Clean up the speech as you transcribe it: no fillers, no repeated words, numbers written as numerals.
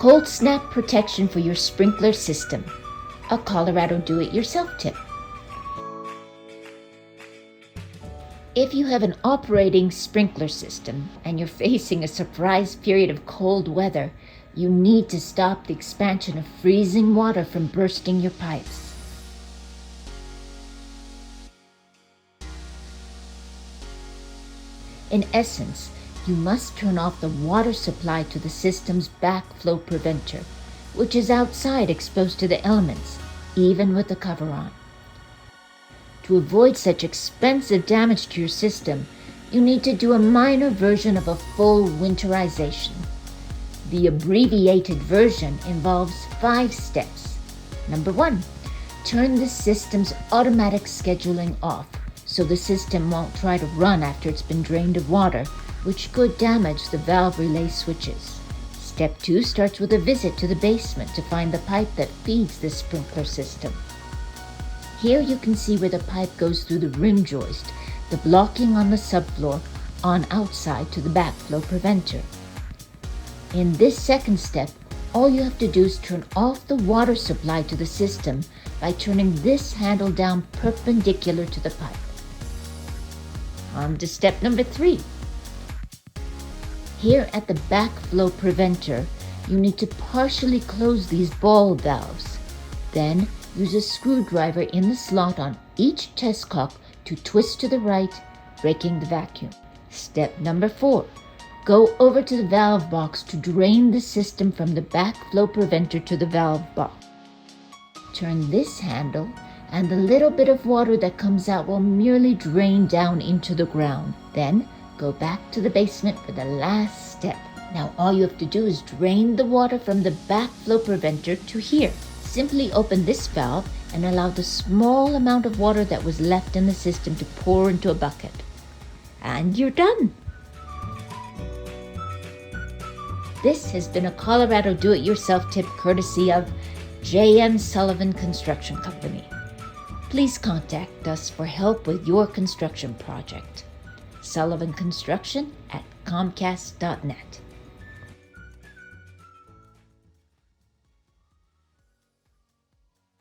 Cold snap protection for your sprinkler system. A Colorado do-it-yourself tip. If you have an operating sprinkler system and you're facing a surprise period of cold weather, you need to stop the expansion of freezing water from bursting your pipes. In essence, you must turn off the water supply to the system's backflow preventer, which is outside exposed to the elements, even with the cover on. To avoid such expensive damage to your system, you need to do a minor version of a full winterization. The abbreviated version involves 5 steps. Number 1, turn the system's automatic scheduling off so the system won't try to run after it's been drained of water, which could damage the valve relay switches. Step 2 starts with a visit to the basement to find the pipe that feeds the sprinkler system. Here you can see where the pipe goes through the rim joist, the blocking on the subfloor on outside to the backflow preventer. In this second step, all you have to do is turn off the water supply to the system by turning this handle down perpendicular to the pipe. On to step number 3. Here at the backflow preventer, you need to partially close these ball valves. Then use a screwdriver in the slot on each test cock to twist to the right, breaking the vacuum. Step number 4. Go over to the valve box to drain the system from the backflow preventer to the valve box. Turn this handle and the little bit of water that comes out will merely drain down into the ground. Then go back to the basement for the last step. Now all you have to do is drain the water from the backflow preventer to here. Simply open this valve and allow the small amount of water that was left in the system to pour into a bucket. And you're done! This has been a Colorado do-it-yourself tip courtesy of J.M. Sullivan Construction Company. Please contact us for help with your construction project. Sullivan Construction at Comcast.net.